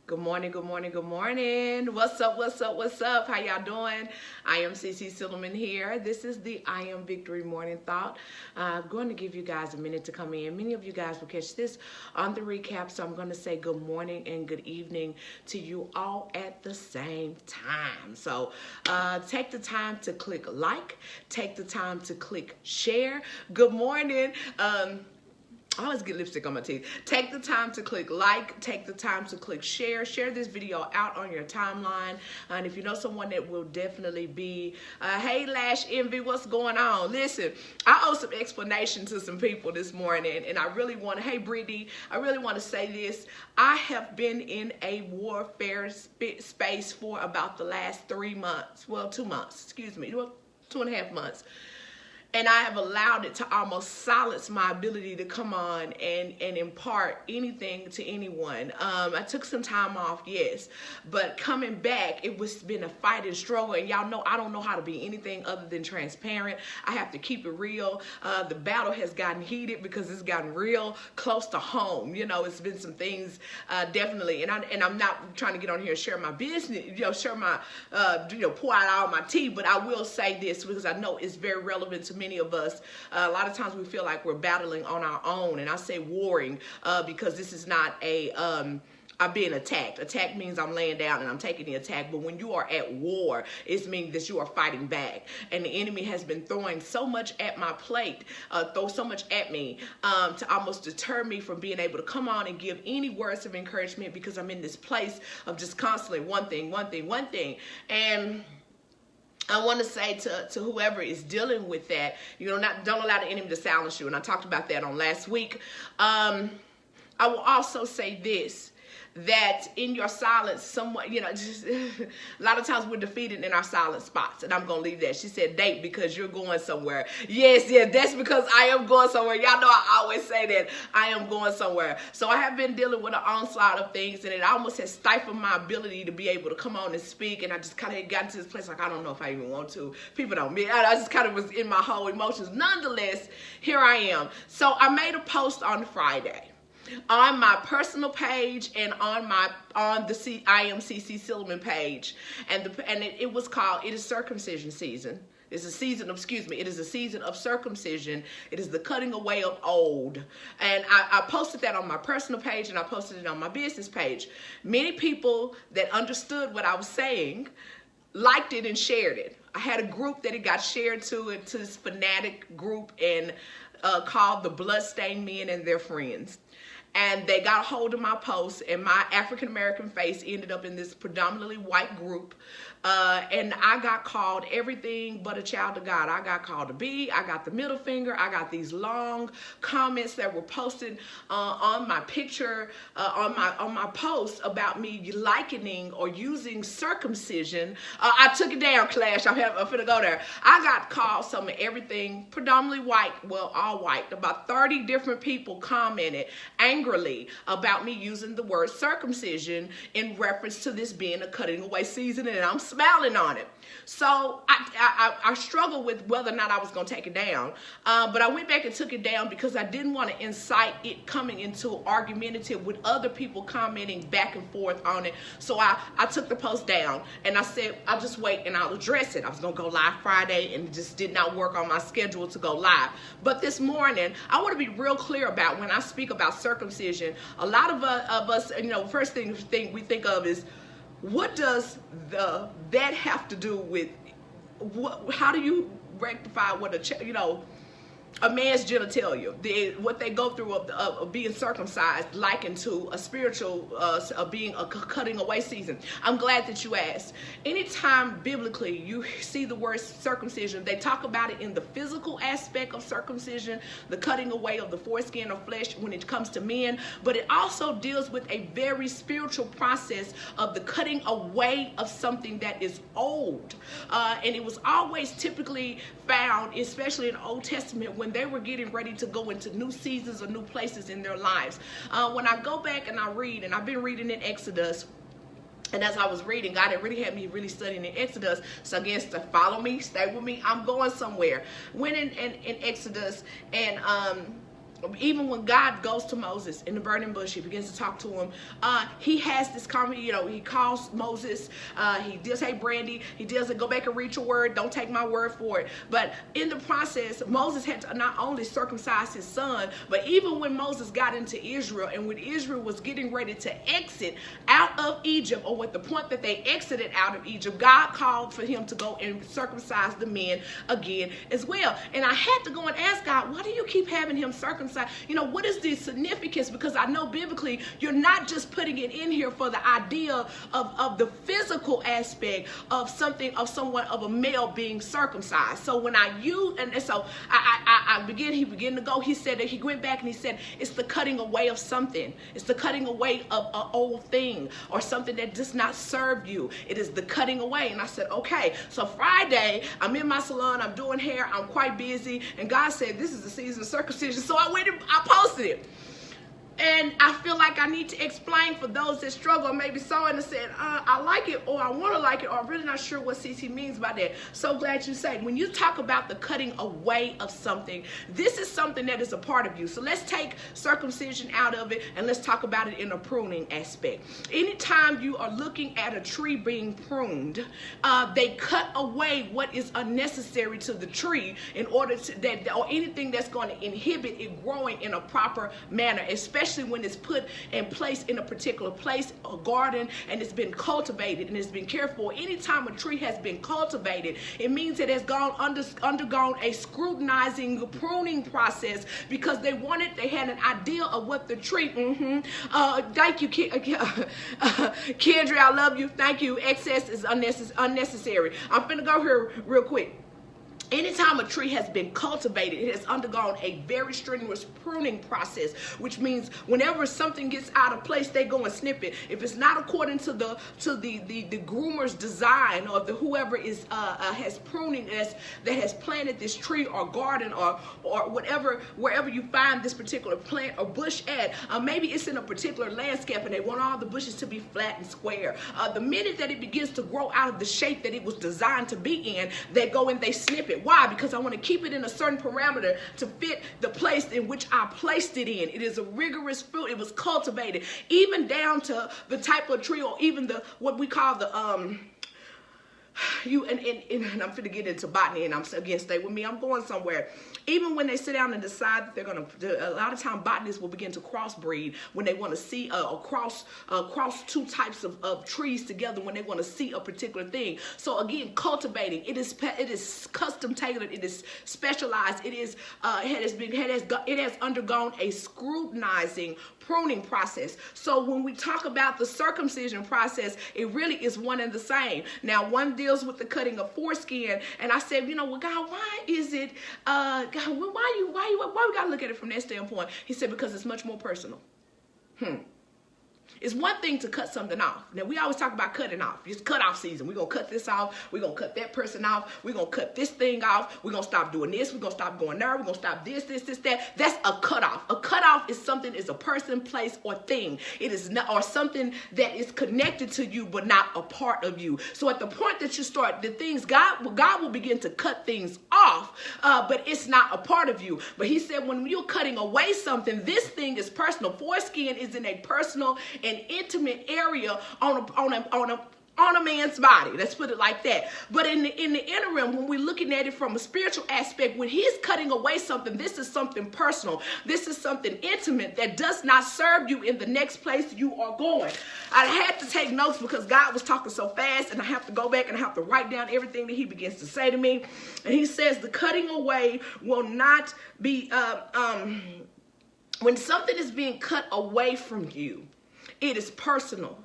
Good morning, good morning, good morning. What's up, what's up, what's up? How y'all doing? I am CeCe here. This is the I Am Victory Morning Thought. I'm going to give you guys a minute to come in. Many of you guys will catch this on the recap, so I'm going to say good morning and good evening to you all at the same time. So take the time to click like, take the time to click share. Good morning. I always get lipstick on my teeth. Take the time to click like, take the time to click share. Share this video out on your timeline. And if you know someone that will definitely be, hey Lash Envy, what's going on? Listen, I owe some explanation to some people this morning, and I really want to, hey Brittany, I really want to say this. I have been in a warfare space for about the last 3 months. Well, 2 months, excuse me, 2.5 months. And I have allowed it to almost silence my ability to come on and impart anything to anyone. I took some time off, yes, but coming back, it was been a fight and struggle. And y'all know I don't know how to be anything other than transparent. I have to keep it real. The battle has gotten heated because it's gotten real close to home. You know, it's been some things definitely, and I'm not trying to get on here and share my business, share my, pour out all my tea. But I will say this because I know it's very relevant to many of us. A lot of times we feel like we're battling on our own, and I say warring because this is not a I'm being attacked. Attack means I'm laying down and I'm taking the attack. But when you are at war, it means that you are fighting back. And the enemy has been throwing so much at my plate, throw so much at me to almost deter me from being able to come on and give any words of encouragement because I'm in this place of just constantly one thing. And I want to say to whoever is dealing with that, don't allow the enemy to silence you. And I talked about that on last week. I will also say this, that in your silence, somewhat, just, a lot of times we're defeated in our silent spots. And I'm going to leave that. She said, date because you're going somewhere. Yes, that's because I am going somewhere. Y'all know I always say that I am going somewhere. So I have been dealing with an onslaught of things, and it almost has stifled my ability to be able to come on and speak. And I just kind of got to this place like, I don't know if I even want to. People don't. I just kind of was in my whole emotions. Nonetheless, here I am. So I made a post on Friday on my personal page and on the I Am CeCe page, and it was called "It is Circumcision Season." It's a season of, it is a season of circumcision. It is the cutting away of old. And I posted that on my personal page, and I posted it on my business page. Many people that understood what I was saying liked it and shared it. I had a group that it got shared to this fanatic group and called the Bloodstained Men and Their Friends. And they got a hold of my post, and my African-American face ended up in this predominantly white group. And I got called everything but a child of God. I got called a B. I got the middle finger. I got these long comments that were posted on my picture, on my post about me likening or using circumcision. I took it down, Clash. I'm finna go there. I got called some of everything, predominantly white, well, all white. About 30 different people commented angrily about me using the word circumcision in reference to this being a cutting away season, and I'm smiling on it. So I struggled with whether or not I was going to take it down, but I went back and took it down because I didn't want to incite it coming into argumentative with other people commenting back and forth on it. So I took the post down, and I said, I'll just wait and I'll address it. I was going to go live Friday, and it just did not work on my schedule to go live. But this morning, I want to be real clear about when I speak about circumcision. A lot of us, first thing we think of is, what does that have to do with how do you rectify what a man's genitalia, what they go through of being circumcised, likened to a spiritual, being a cutting away season? I'm glad that you asked. Anytime biblically you see the word circumcision, they talk about it in the physical aspect of circumcision, the cutting away of the foreskin or flesh when it comes to men, but it also deals with a very spiritual process of the cutting away of something that is old. And it was always typically found, especially in the Old Testament, when they were getting ready to go into new seasons or new places in their lives. When I go back and I read, and I've been reading in Exodus, and as I was reading, God had really had me really studying in Exodus. So again, to follow me, stay with me. I'm going somewhere. Went in Exodus, and even when God goes to Moses in the burning bush, he begins to talk to him. He has this comment, he calls Moses. He does, hey, Brandy, he doesn't go back and read your word. Don't take my word for it. But in the process, Moses had to not only circumcise his son, but even when Moses got into Israel and when Israel was getting ready to exit out of Egypt, or at the point that they exited out of Egypt, God called for him to go and circumcise the men again as well. And I had to go and ask God, why do you keep having him circumcised? What is the significance? Because I know biblically, you're not just putting it in here for the idea of the physical aspect of a male being circumcised. So when he began to go, he said that he went back and he said, it's the cutting away of something. It's the cutting away of an old thing or something that does not serve you. It is the cutting away. And I said, okay. So Friday, I'm in my salon, I'm doing hair, I'm quite busy. And God said, this is the season of circumcision. So I went and I posted it. And I feel like I need to explain for those that struggle, maybe saw it and said, I like it, or I want to like it, or I'm really not sure what CeCe means by that. So glad you say. When you talk about the cutting away of something, this is something that is a part of you. So let's take circumcision out of it and let's talk about it in a pruning aspect. Anytime you are looking at a tree being pruned, they cut away what is unnecessary to the tree in order to or anything that's going to inhibit it growing in a proper manner, especially when it's put in place in a particular place, a garden, and it's been cultivated and it's been cared for. Anytime a tree has been cultivated, it means it has undergone a scrutinizing pruning process because they had an idea of what the tree, thank you, Kendra, I love you, thank you, excess is unnecessary. I'm finna go here real quick. Anytime a tree has been cultivated, it has undergone a very strenuous pruning process, which means whenever something gets out of place, they go and snip it. If it's not according to the groomer's design, or whoever is has pruning that has planted this tree or garden or whatever, wherever you find this particular plant or bush at, maybe it's in a particular landscape and they want all the bushes to be flat and square. The minute that it begins to grow out of the shape that it was designed to be in, they go and they snip it. Why? Because I want to keep it in a certain parameter to fit the place in which I placed it in. It is a rigorous fruit. It was cultivated, even down to the type of tree, or even what we call the and I'm finna get into botany, and again, stay with me, I'm going somewhere. Even when they sit down and decide that they're going to, a lot of time botanists will begin to crossbreed when they want to see cross two types of trees together when they want to see a particular thing. So again, cultivating, it is custom tailored, it is specialized, it has undergone a scrutinizing pruning process. So when we talk about the circumcision process, it really is one and the same. Now, one deals with the cutting of foreskin, and I said, well, God, why is it? God, why we gotta look at it from that standpoint? He said, because it's much more personal. It's one thing to cut something off. Now, we always talk about cutting off. It's cut off season. We're going to cut this off. We're going to cut that person off. We're going to cut this thing off. We're going to stop doing this. We're going to stop going there. We're going to stop this, that. That's a cutoff. A cutoff is something, is a person, place, or thing. It is not, or something that is connected to you, but not a part of you. So at the point that you start the things, God will begin to cut things off, but it's not a part of you. But he said, when you're cutting away something, this thing is personal. Foreskin is in a personal and intimate area on a man's body. Let's put it like that. But in the interim, when we're looking at it from a spiritual aspect, when he's cutting away something, this is something personal. This is something intimate that does not serve you in the next place you are going. I had to take notes because God was talking so fast, and I have to go back and I have to write down everything that he begins to say to me. And he says the cutting away will not be, when something is being cut away from you, it is personal.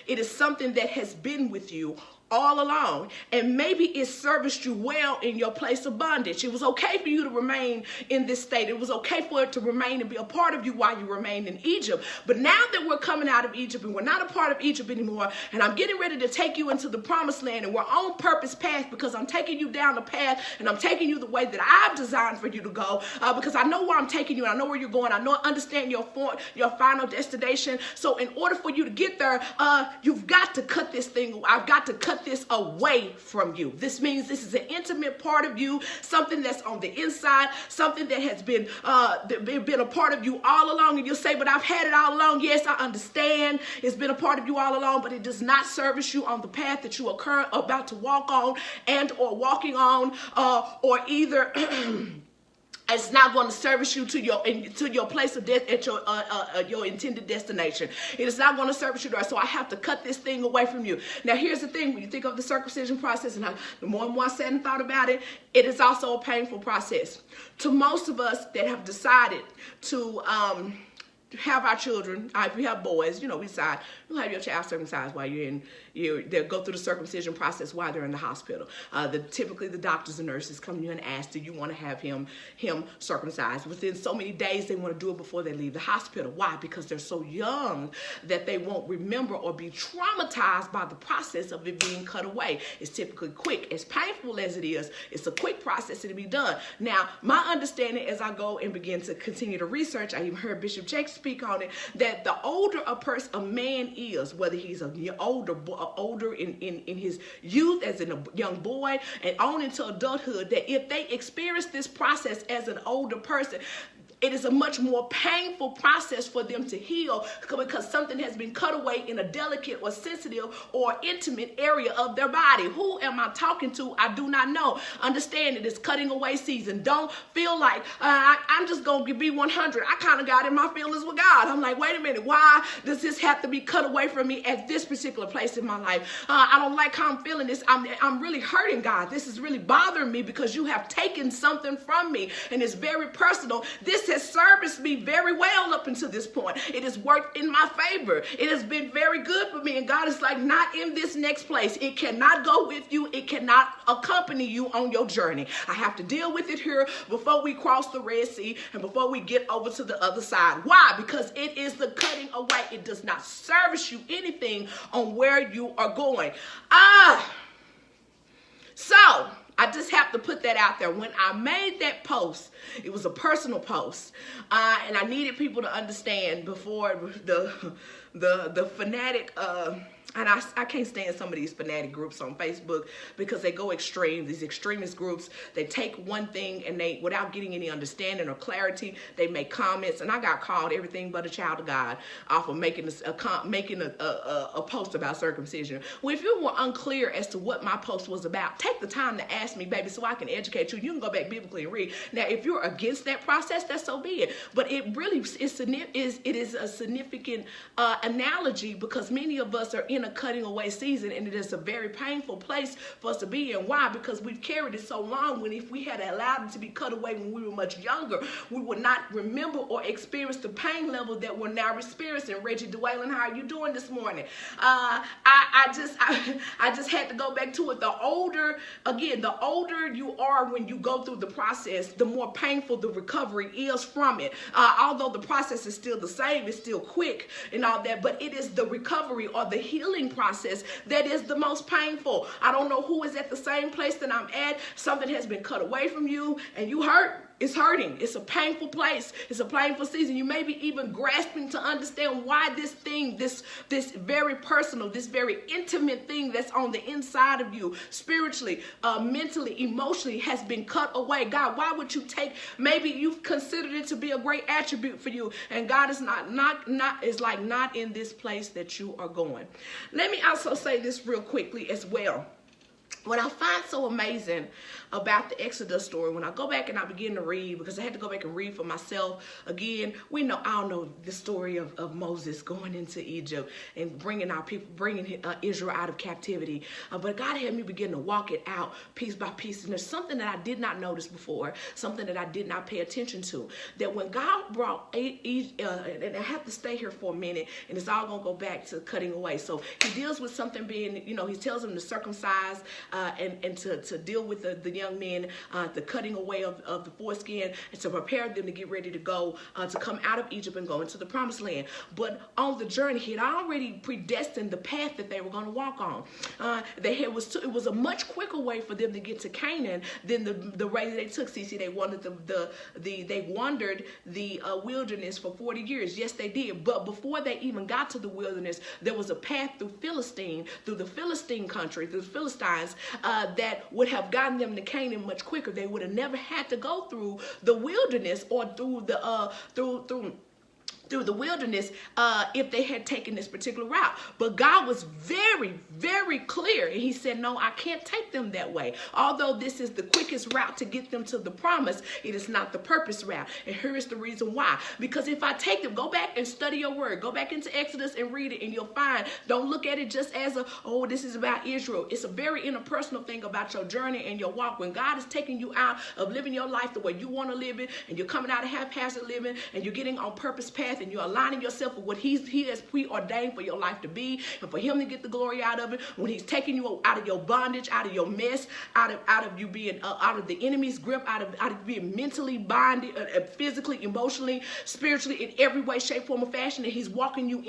It is something that has been with you all along, and maybe it serviced you well in your place of bondage. It was okay for you to remain in this state. It was okay for it to remain and be a part of you while you remained in Egypt. But now that we're coming out of Egypt and we're not a part of Egypt anymore, and I'm getting ready to take you into the promised land, and we're on purpose path because I'm taking you down the path and I'm taking you the way that I've designed for you to go, because I know where I'm taking you, and I know where you're going. I understand your final destination. So in order for you to get there, you've got to cut this thing. I've got to cut cut this away from you. This means this is an intimate part of you, something that's on the inside, something that has been a part of you all along. And you'll say, but I've had it all along. Yes, I understand. It's been a part of you all along, but it does not service you on the path that you are about to walk on and or walking on, or either it's not going to service you to your place of death at your intended destination. It is not going to service you there. So I have to cut this thing away from you. Now, here's the thing. When you think of the circumcision process, and the more and more I said and thought about it, it is also a painful process. To most of us that have decided to have our children, if we have boys, we decide you'll have your child circumcised while they'll go through the circumcision process while they're in the hospital. Typically the doctors and nurses come to you and ask, do you want to have him circumcised? Within so many days, they want to do it before they leave the hospital. Why? Because they're so young that they won't remember or be traumatized by the process of it being cut away. It's typically quick. As painful as it is, it's a quick process to be done. Now, my understanding as I go and begin to continue to research, I even heard Bishop Jake speak on it, that the older a man is, whether he's older in his youth, as in a young boy, and on into adulthood, that if they experience this process as an older person, it is a much more painful process for them to heal because something has been cut away in a delicate or sensitive or intimate area of their body. Who am I talking to? I do not know. Understand it is cutting away season. Don't feel like I'm just going to be 100. I kind of got in my feelings with God. I'm like, wait a minute. Why does this have to be cut away from me at this particular place in my life? I don't like how I'm feeling this. I'm really hurting, God. This is really bothering me because you have taken something from me, and it's very personal. This has serviced me very well up until this point. It has worked in my favor. It has been very good for me. And God is like, not in this next place. It cannot go with you. It cannot accompany you on your journey. I have to deal with it here before we cross the Red Sea and before we get over to the other side. Why? Because it is the cutting away. It does not service you anything on where you are going. So I just have to put that out there. When I made that post, it was a personal post, and I needed people to understand before the fanatic. And I can't stand some of these fanatic groups on Facebook because they go extreme. These extremist groups, they take one thing and they, without getting any understanding or clarity, they make comments. And I got called everything but a child of God off of making a post about circumcision. Well, if you were unclear as to what my post was about, take the time to ask me, baby, so I can educate you. You can go back biblically and read. Now, if you're against that process, that's so be it. But it really is a significant analogy because many of us are in a cutting away season, and it is a very painful place for us to be in. Why? Because we've carried it so long. When if we had allowed it to be cut away when we were much younger, we would not remember or experience the pain level that we're now experiencing. Reggie Dwaylen, how are you doing this morning? I just had to go back to it. The older you are when you go through the process, the more painful the recovery is from it. Although the process is still the same, it's still quick and all that, but it is the recovery or the healing process that is the most painful. I don't know who is at the same place that I'm at. Something has been cut away from you and you hurt. It's hurting. It's a painful place. It's a painful season. You may be even grasping to understand why this thing, this very personal, this very intimate thing that's on the inside of you, spiritually, mentally, emotionally, has been cut away. God, why would you take, maybe you've considered it to be a great attribute for you, and God is not in this place that you are going. Let me also say this real quickly as well. What I find so amazing about the Exodus story, when I go back and I begin to read, because I had to go back and read for myself again, I all know the story of Moses going into Egypt and bringing Israel out of captivity. But God had me begin to walk it out piece by piece. And there's something that I did not notice before, something that I did not pay attention to, that when God brought and I have to stay here for a minute, and it's all going to go back to cutting away. So he deals with something being, he tells them to circumcise and to deal with the young men, the cutting away of the foreskin, and to prepare them to get ready to go, to come out of Egypt and go into the promised land. But on the journey, he had already predestined the path that they were going to walk on. It was a much quicker way for them to get to Canaan than the way they took. CeCe, they wandered the wilderness for 40 years. Yes, they did. But before they even got to the wilderness, there was a path through the Philistine country, through the Philistines, that would have gotten them to Canaan much quicker. They would have never had to go through the wilderness or through the wilderness if they had taken this particular route. But God was very, very clear. And he said, no, I can't take them that way. Although this is the quickest route to get them to the promise, it is not the purpose route. And here is the reason why. Because if I take them, go back and study your word. Go back into Exodus and read it, and you'll find, don't look at it just as this is about Israel. It's a very interpersonal thing about your journey and your walk. When God is taking you out of living your life the way you want to live it, and you're coming out of haphazard living, and you're getting on purpose path, and you're aligning yourself with what he has preordained for your life to be, and for him to get the glory out of it, when he's taking you out of your bondage, out of your mess, out of you being out of the enemy's grip, out of being mentally bonded, physically, emotionally, spiritually, in every way, shape, form, or fashion, and he's walking you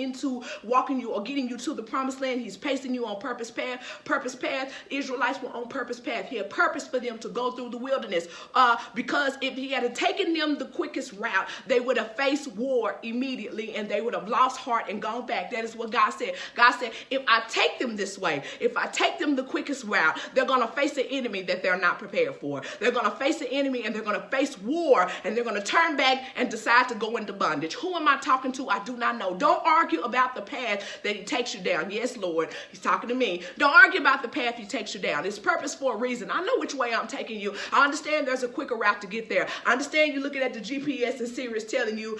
or getting you to the promised land. He's pacing you on purpose path. Israelites were on purpose path. He had purpose for them to go through the wilderness, because if he had taken them the quickest route, they would have faced war immediately, and they would have lost heart and gone back. That is what God said. God said, if I take them this way, if I take them the quickest route, they're going to face an enemy that they're not prepared for. They're going to face an enemy, and they're going to face war, and they're going to turn back and decide to go into bondage. Who am I talking to? I do not know. Don't argue about the path that he takes you down. Yes, Lord, he's talking to me. Don't argue about the path he takes you down. It's purpose for a reason. I know which way I'm taking you. I understand there's a quicker route to get there. I understand you're looking at the GPS and Siri's telling you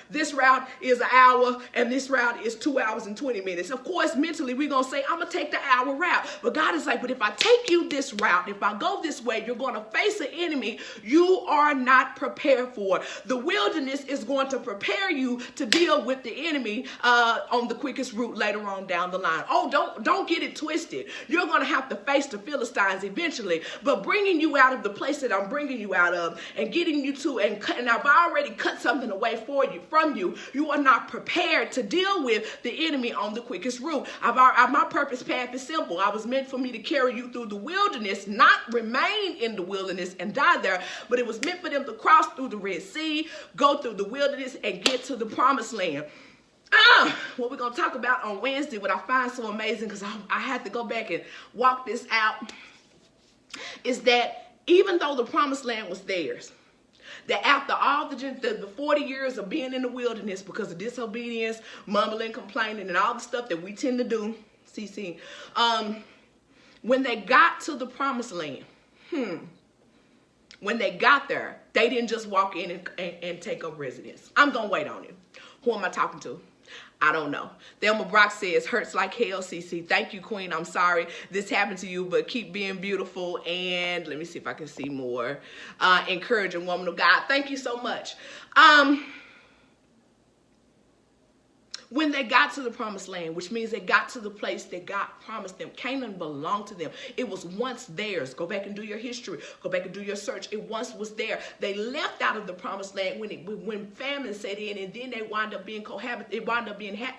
this route is an hour and this route is 2 hours and 20 minutes. Of course, mentally, we're going to say, I'm going to take the hour route. But God is like, but if I take you this route, if I go this way, you're going to face an enemy you are not prepared for. The wilderness is going to prepare you to deal with the enemy on the quickest route later on down the line. Oh, don't get it twisted. You're going to have to face the Philistines eventually, but bringing you out of the place that I'm bringing you out of and getting you to, and I've already cut something away from you. You are not prepared to deal with the enemy on the quickest route. My purpose path is simple. I was meant for me to carry you through the wilderness, not remain in the wilderness and die there, but it was meant for them to cross through the Red Sea, go through the wilderness, and get to the promised land. What we're going to talk about on Wednesday, what I find so amazing, because I had to go back and walk this out, is that even though the promised land was theirs, that after all the 40 years of being in the wilderness because of disobedience, mumbling, complaining, and all the stuff that we tend to do, CeCe, when they got to the promised land, when they got there, they didn't just walk in and take up residence. I'm going to wait on it. Who am I talking to? I don't know. Thelma Brock says, hurts like hell, CeCe. Thank you, Queen. I'm sorry this happened to you, but keep being beautiful. And let me see if I can see more. Encouraging woman of God. Thank you so much. When they got to the promised land, which means they got to the place that God promised them, Canaan belonged to them. It was once theirs. Go back and do your history. Go back and do your search. It once was there. They left out of the promised land when famine set in, and then they wound up being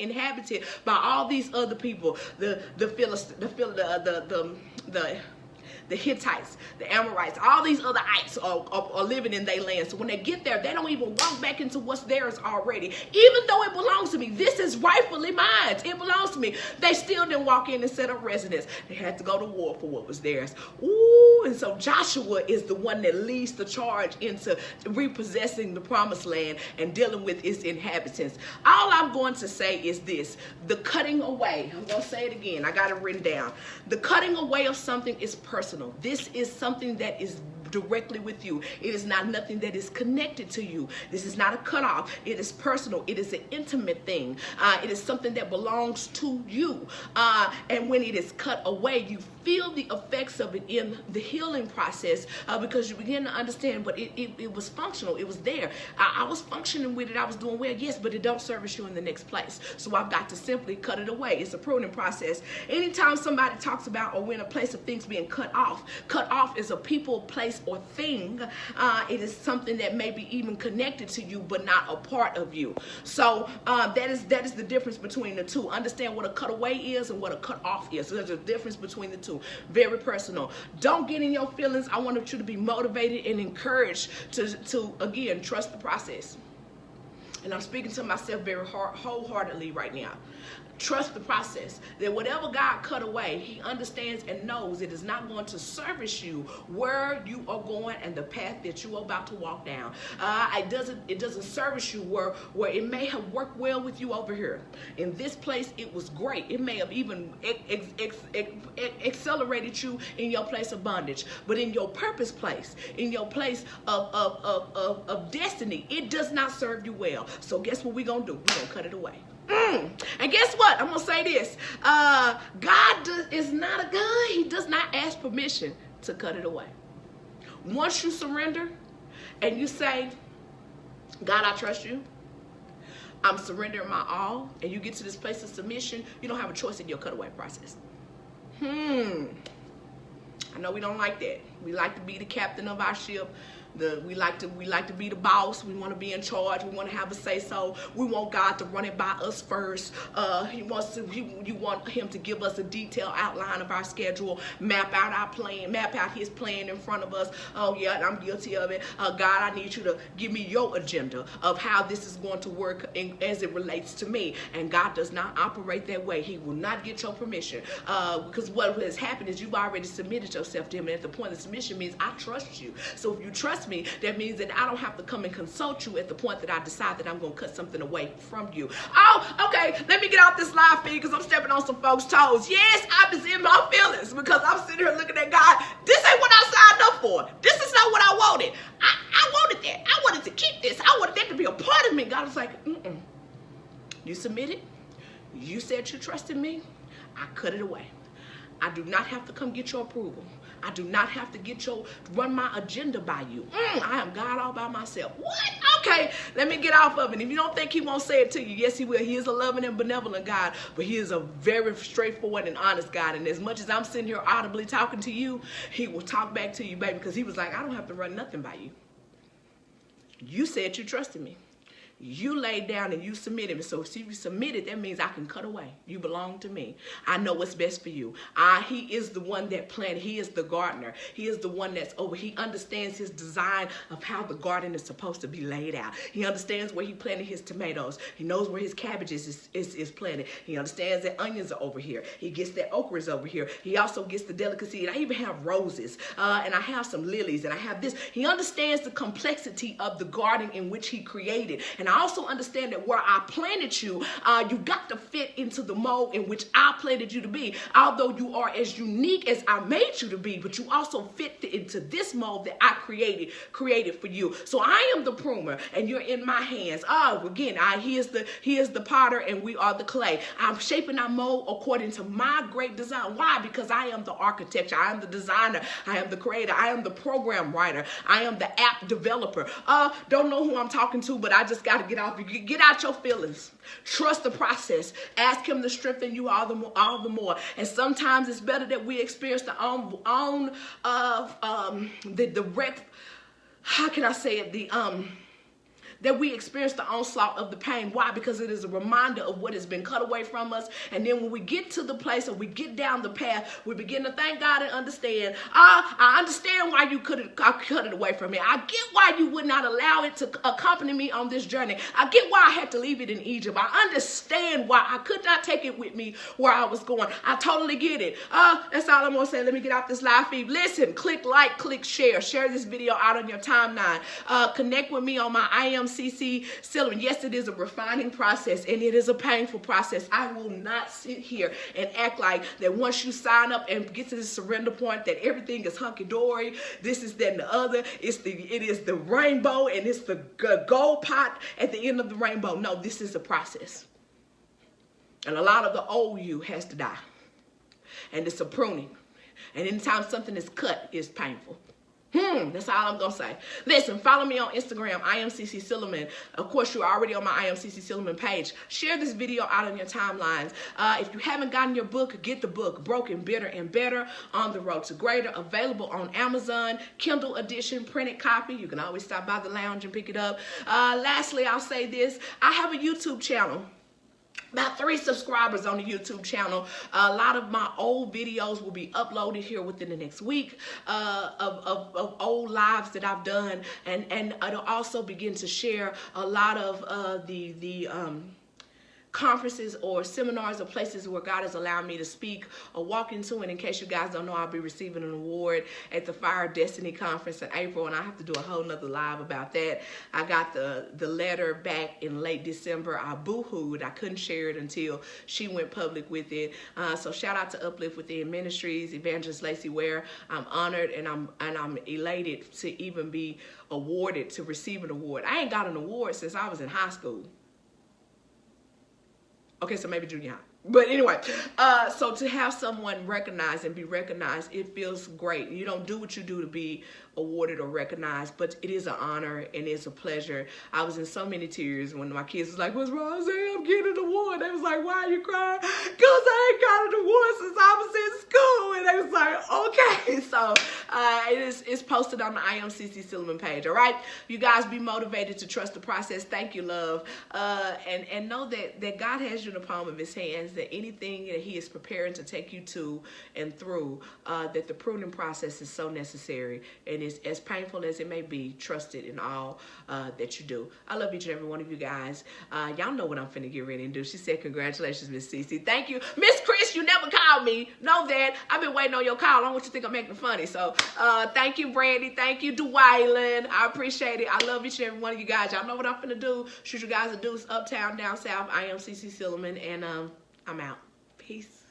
inhabited by all these other people, the Hittites, the Amorites, all these other ites are living in their land. So when they get there, they don't even walk back into what's theirs already. Even though it belongs to me, this is rightfully mine. It belongs to me. They still didn't walk in and set up residence. They had to go to war for what was theirs. Ooh, and so Joshua is the one that leads the charge into repossessing the promised land and dealing with its inhabitants. All I'm going to say is this: the cutting away. I'm going to say it again. I got it written down. The cutting away of something is personal. This is something that is directly with you. It is not nothing that is connected to you. This is not a cutoff. It is personal. It is an intimate thing. It is something that belongs to you. And when it is cut away, you feel the effects of it in the healing process because you begin to understand, but it was functional. It was there. I was functioning with it. I was doing well, yes, but it don't service you in the next place. So I've got to simply cut it away. It's a pruning process. Anytime somebody talks about or we're in a place of things being cut off is a people, place, or thing. It is something that may be even connected to you, but not a part of you. So that is the difference between the two. Understand what a cutaway is and what a cut off is. So there's a difference between the two. Very personal. Don't get in your feelings. I want you to be motivated and encouraged to again, trust the process. And I'm speaking to myself very wholeheartedly right now. Trust the process. That whatever God cut away, he understands and knows it is not going to service you where you are going and the path that you are about to walk down. It doesn't service you where it may have worked well with you over here. In this place, it was great. It may have even accelerated you in your place of bondage. But in your purpose place, in your place of destiny, it does not serve you well. So guess what we're going to do? We're going to cut it away. And guess what? I'm going to say this. God is not a God. He does not ask permission to cut it away. Once you surrender and you say, God, I trust you. I'm surrendering my all. And you get to this place of submission, you don't have a choice in your cutaway process. I know we don't like that. We like to be the captain of our ship. We like to be the boss. We want to be in charge. We want to have a say so. We want God to run it by us first. You want him to give us a detailed outline of our schedule, map out our plan, map out his plan in front of us. Oh yeah, I'm guilty of it. God, I need you to give me your agenda of how this is going to work as it relates to me. And God does not operate that way. He will not get your permission because what has happened is you've already submitted yourself to him. And at the point of submission means I trust you. So if you trust me, that means that I don't have to come and consult you at the point that I decide that I'm going to cut something away from you. Oh, okay, let me get off this live feed because I'm stepping on some folks' toes. Yes, I was in my feelings because I'm sitting here looking at God. This ain't what I signed up for. This is not what I wanted. I wanted that. I wanted to keep this. I wanted that to be a part of me. God was like, You submitted. You said you trusted me. I cut it away. I do not have to come get your approval. I do not have to run my agenda by you. I am God all by myself. What? Okay, let me get off of it. If you don't think he won't say it to you, yes, he will. He is a loving and benevolent God, but he is a very straightforward and honest God. And as much as I'm sitting here audibly talking to you, he will talk back to you, baby, because he was like, I don't have to run nothing by you. You said you trusted me. You laid down and you submitted. So if you submitted, that means I can cut away. You belong to me. I know what's best for you. He is the one that planted. He is the gardener. He is the one that's over. He understands his design of how the garden is supposed to be laid out. He understands where he planted his tomatoes. He knows where his cabbages is planted. He understands that onions are over here. He gets that okra is over here. He also gets the delicacy. And I even have roses. And I have some lilies. And I have this. He understands the complexity of the garden in which he created. And I also understand that where I planted you, you got to fit into the mold in which I planted you to be. Although you are as unique as I made you to be, but you also fit into this mold that I created for you. So I am the pruner, and you're in my hands. Again, he is the potter, and we are the clay. I'm shaping our mold according to my great design. Why? Because I am the architecture. I am the designer. I am the creator. I am the program writer. I am the app developer. Don't know who I'm talking to, but I just got to get out your feelings. Trust the process. Ask him to strengthen you all the more. And sometimes it's better that we experience the that we experience the onslaught of the pain. Why? Because it is a reminder of what has been cut away from us. And then when we get to the place or we get down the path, we begin to thank God and understand. I understand why you cut it away from me. I get why you would not allow it to accompany me on this journey. I get why I had to leave it in Egypt. I understand why I could not take it with me where I was going. I totally get it. That's all I'm going to say. Let me get out this live feed. Listen, click like, click share. Share this video out on your timeline. Connect with me on my CeCe Silverman. Yes, it is a refining process and it is a painful process. I will not sit here and act like that once you sign up and get to the surrender point that everything is hunky-dory. This is that and the other. It is the rainbow and it's the gold pot at the end of the rainbow. No, this is a process. And a lot of the old you has to die. And it's a pruning. And anytime something is cut, it's painful. That's all I'm going to say. Listen, follow me on Instagram. I am CeCe Silliman. Of course, you're already on my I am CeCe Silliman page. Share this video out on your timelines. If you haven't gotten your book, get the book, Broken, Bitter, and Better, On the Road to Greater, available on Amazon, Kindle edition, printed copy. You can always stop by the lounge and pick it up. Lastly, I'll say this. I have a YouTube channel. About 3 subscribers on the YouTube channel. A lot of my old videos will be uploaded here within the next week of old lives that I've done, and it'll also begin to share a lot of the conferences or seminars or places where God has allowed me to speak or walk into. And in case you guys don't know, I'll be receiving an award at the Fire Destiny Conference in April, and I have to do a whole nother live about that. I got the letter back in late December. I boo-hooed. I couldn't share it until she went public with it. So shout out to Uplift Within Ministries, Evangelist Lacey Ware. I'm honored and I'm elated to even be awarded, to receive an award. I ain't got an award since I was in high school. Okay, so maybe junior high. But anyway, so to have someone recognized and be recognized, it feels great. You don't do what you do to be awarded or recognized, but it is an honor and it's a pleasure. I was in so many tears when my kids was like, "What's wrong? I say I'm getting an award." They was like, "Why are you crying?" "Because I ain't got an award since I was in school." And they was like, "Okay." So it's posted on the I am CeCe Silliman page. All right, you guys be motivated to trust the process. Thank you, love, and know that God has you in the palm of His hands. That anything that He is preparing to take you to and through, that the pruning process is so necessary, and it's as painful as it may be. Trust it in all that you do. I love each and every one of you guys. Y'all know what I'm finna get ready and do. She said, "Congratulations, Miss CeCe." Thank you, Miss Chris. You never called me. Know that. I've been waiting on your call. I don't want you to think I'm acting funny. So thank you, Brandy. Thank you, Dwaylen. I appreciate it. I love each and every one of you guys. Y'all know what I'm finna do. Shoot you guys a deuce, uptown, down south. I am CeCe Silliman, and I'm out. Peace.